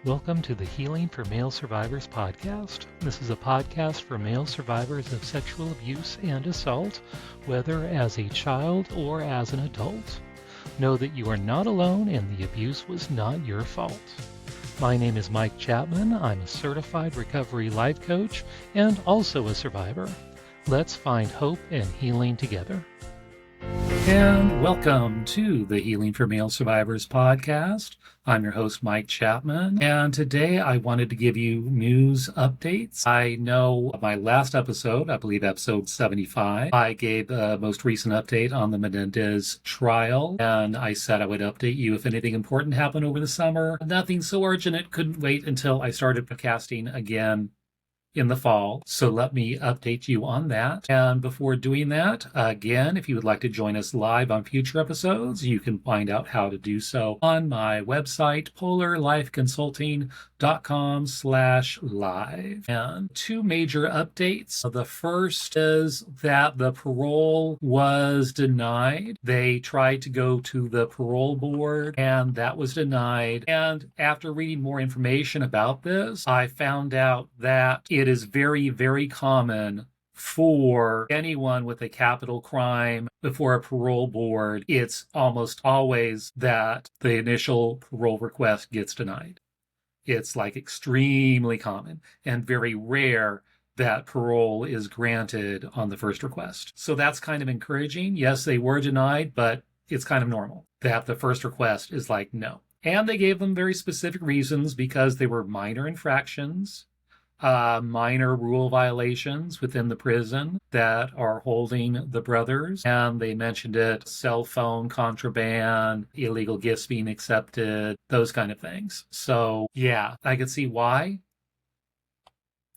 Welcome to the Healing for Male Survivors podcast. This is a podcast for male survivors of sexual abuse and assault, whether as a child or as an adult. Know that you are not alone and the abuse was not your fault. My name is Mike Chapman. I'm a certified recovery life coach and also a survivor. Let's find hope and healing together. And welcome to the Healing for Male Survivors podcast. I'm your host, Mike Chapman, and today I wanted to give you news updates. I know my last episode, I believe episode 75, I gave the most recent update on the Menéndez trial, and I said I would update you if anything important happened over the summer. Nothing so urgent it couldn't wait until I started podcasting again in the fall. So let me update you on that. And before doing that, again, if you would like to join us live on future episodes, you can find out how to do so on my website, polarlifeconsulting.com/live. And two major updates. The first is that the parole was denied. They tried to go to the parole board and that was denied. And after reading more information about this, I found out that it is very, very common for anyone with a capital crime before a parole board. It's almost always that the initial parole request gets denied. It's like extremely common and very rare that parole is granted on the first request. So that's kind of encouraging. Yes, they were denied, but it's kind of normal that the first request is like, no. And they gave them very specific reasons because they were minor infractions, minor rule violations within the prison that are holding the brothers. And they mentioned it, cell phone contraband, illegal gifts being accepted, those kind of things. So yeah, I could see why.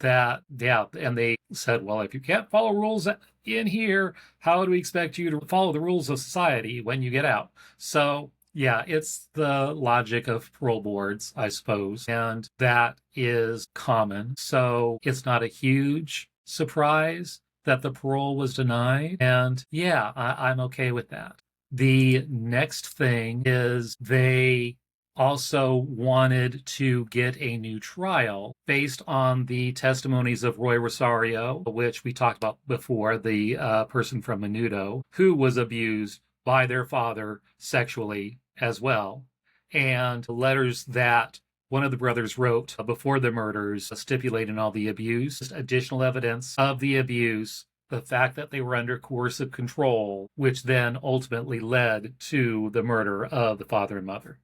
And they said, well, if you can't follow rules in here, how do we expect you to follow the rules of society when you get out? So yeah, it's the logic of parole boards, I suppose, and that is common. So it's not a huge surprise that the parole was denied. And yeah, I'm okay with that. The next thing is they also wanted to get a new trial based on the testimonies of Roy Rosario, which we talked about before, the person from Menudo, who was abused by their father sexually as well. And letters that one of the brothers wrote before the murders stipulating all the abuse, additional evidence of the abuse, the fact that they were under coercive control, which then ultimately led to the murder of the father and mother.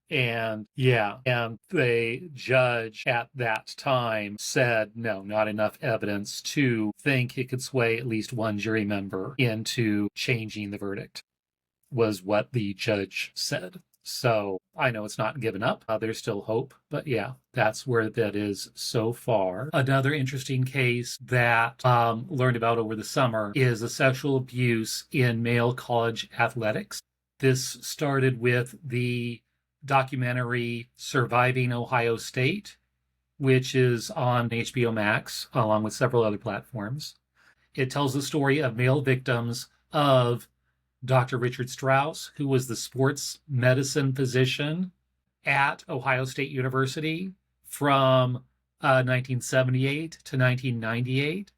And the judge at that time said, no, not enough evidence to think it could sway at least one jury member into changing the verdict, was what the judge said. So I know it's not given up. There's still hope. But yeah, that's where that is so far. Another interesting case that learned about over the summer is the sexual abuse in male college athletics. This started with the documentary Surviving Ohio State, which is on HBO Max, along with several other platforms. It tells the story of male victims of Dr. Richard Strauss, who was the sports medicine physician at Ohio State University from 1978 to 1998.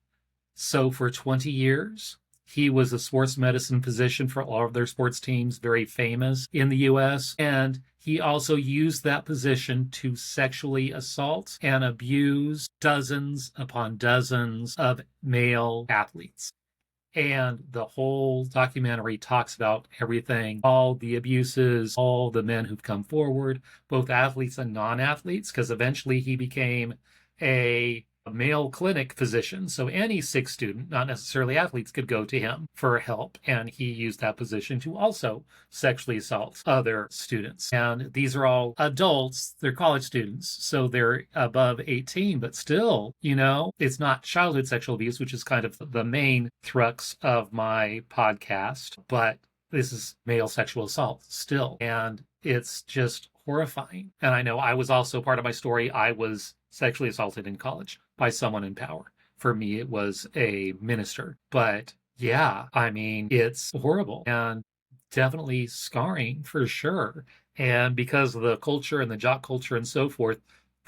So for 20 years, he was a sports medicine physician for all of their sports teams, very famous in the U.S. And he also used that position to sexually assault and abuse dozens upon dozens of male athletes. And the whole documentary talks about everything, all the abuses, all the men who've come forward, both athletes and non-athletes, because eventually he became a male clinic physician. So any sick student, not necessarily athletes, could go to him for help. And he used that position to also sexually assault other students. And these are all adults. They're college students. So they're above 18, but still, it's not childhood sexual abuse, which is kind of the main crux of my podcast. But this is male sexual assault still. And it's just horrifying. And I know I was also part of my story. I was sexually assaulted in college by someone in power. For me, it was a minister. But yeah, I mean, it's horrible and definitely scarring for sure. And because of the culture and the jock culture and so forth,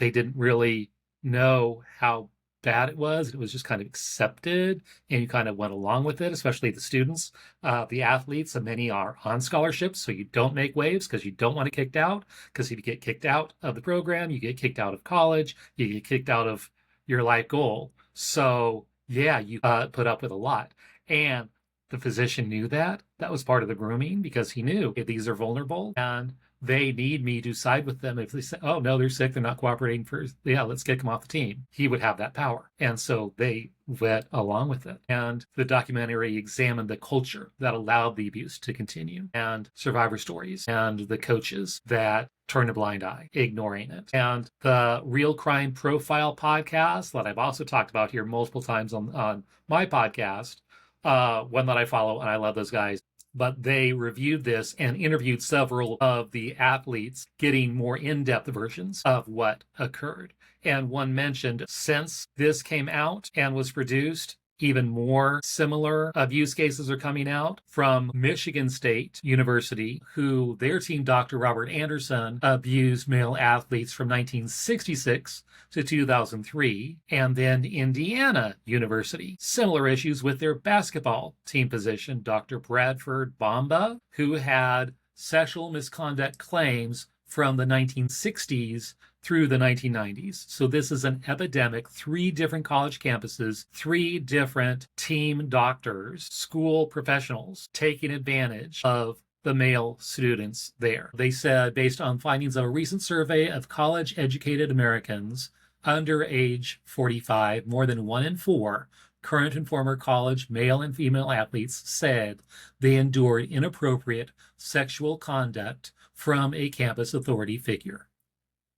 they didn't really know how bad it was. It was just kind of accepted, and you kind of went along with it, especially the students. The athletes, and many are on scholarships, so you don't make waves because you don't want to get kicked out. Because if you get kicked out of the program, you get kicked out of college, you get kicked out of your life goal. So yeah, you put up with a lot. And the physician knew that. That was part of the grooming because he knew if these are vulnerable and they need me to side with them. If they say, oh, no, they're sick, they're not cooperating, let's kick them off the team. He would have that power. And so they went along with it. And the documentary examined the culture that allowed the abuse to continue, and survivor stories, and the coaches that turned a blind eye, ignoring it. And the Real Crime Profile podcast that I've also talked about here multiple times on my podcast, one that I follow, and I love those guys. But they reviewed this and interviewed several of the athletes, getting more in-depth versions of what occurred. And one mentioned, since this came out and was produced, even more similar abuse cases are coming out from Michigan State University, who their team, Dr. Robert Anderson, abused male athletes from 1966 to 2003. And then Indiana University, similar issues with their basketball team physician, Dr. Bradford Bomba, who had sexual misconduct claims from the 1960s through the 1990s. So this is an epidemic, 3 different college campuses, 3 different team doctors, school professionals taking advantage of the male students there. They said, based on findings of a recent survey of college-educated Americans under age 45, more than 1 in 4 current and former college male and female athletes said they endured inappropriate sexual conduct from a campus authority figure,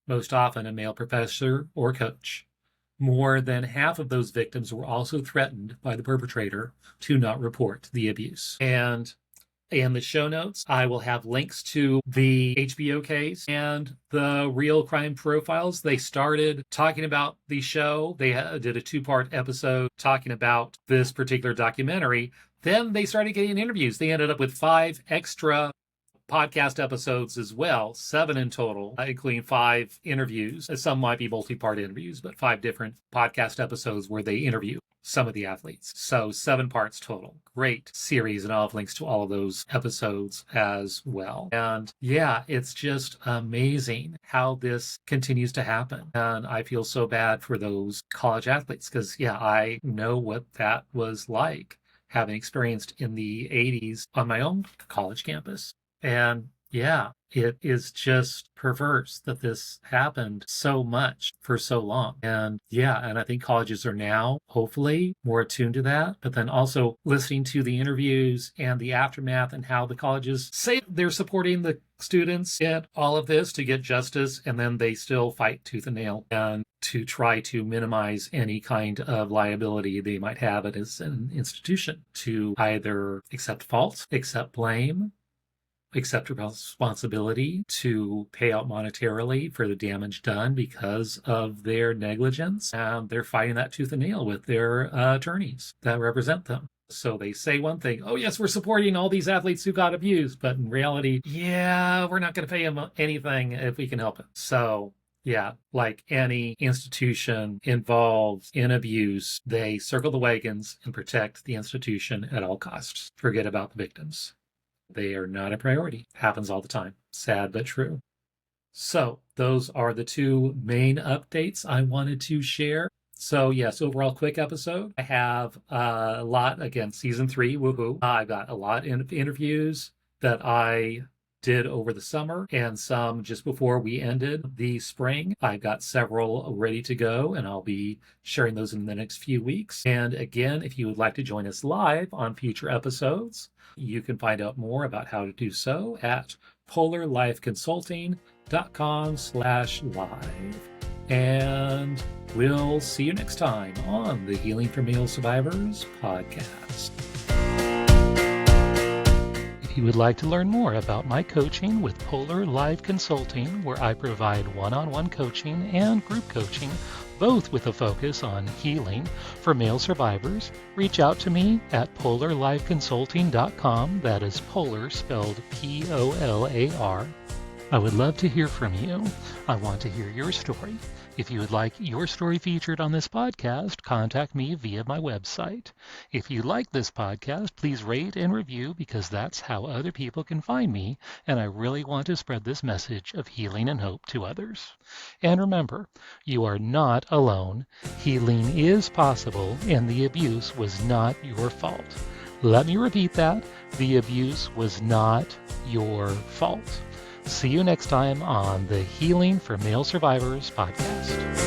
most often a male professor or coach. More than half of those victims were also threatened by the perpetrator to not report the abuse. And in the show notes, I will have links to the HBO case and the Real Crime Profiles. They started talking about the show. They did a 2-part episode talking about this particular documentary. Then they started getting interviews. They ended up with 5 extra podcast episodes as well, 7 in total, including 5 interviews. Some might be multi-part interviews, but 5 different podcast episodes where they interview some of the athletes. So 7 parts total. Great series, and I'll have links to all of those episodes as well. And yeah, it's just amazing how this continues to happen. And I feel so bad for those college athletes because, yeah, I know what that was like, having experienced in the 80s on my own college campus. And yeah, it is just perverse that this happened so much for so long. And yeah, and I think colleges are now hopefully more attuned to that, but then also listening to the interviews and the aftermath and how the colleges say they're supporting the students in all of this to get justice, and then they still fight tooth and nail and to try to minimize any kind of liability they might have as an institution, to either accept fault, accept blame, accept responsibility, to pay out monetarily for the damage done because of their negligence. And they're fighting that tooth and nail with their attorneys that represent them. So they say one thing, oh yes, we're supporting all these athletes who got abused, but in reality, yeah, we're not going to pay them anything if we can help it. So yeah, like any institution involved in abuse, they circle the wagons and protect the institution at all costs. Forget about the victims. They are not a priority. Happens all the time. Sad but true. So those are the 2 main updates I wanted to share. So yes, overall quick episode. I have a lot, again, season 3, woohoo. I got a lot of interviews that I did over the summer and some just before we ended the spring. I've got several ready to go, and I'll be sharing those in the next few weeks. And again, if you would like to join us live on future episodes, you can find out more about how to do so at polarlifeconsulting.com/live. And we'll see you next time on the Healing for Male Survivors podcast. If you would like to learn more about my coaching with Polar Life Consulting, where I provide one-on-one coaching and group coaching, both with a focus on healing for male survivors, reach out to me at polarlifeconsulting.com. That is polar spelled Polar. I would love to hear from you. I want to hear your story. If you would like your story featured on this podcast, contact me via my website. If you like this podcast, please rate and review because that's how other people can find me, and I really want to spread this message of healing and hope to others. And remember, you are not alone. Healing is possible, and the abuse was not your fault. Let me repeat that. The abuse was not your fault. See you next time on the Healing for Male Survivors podcast.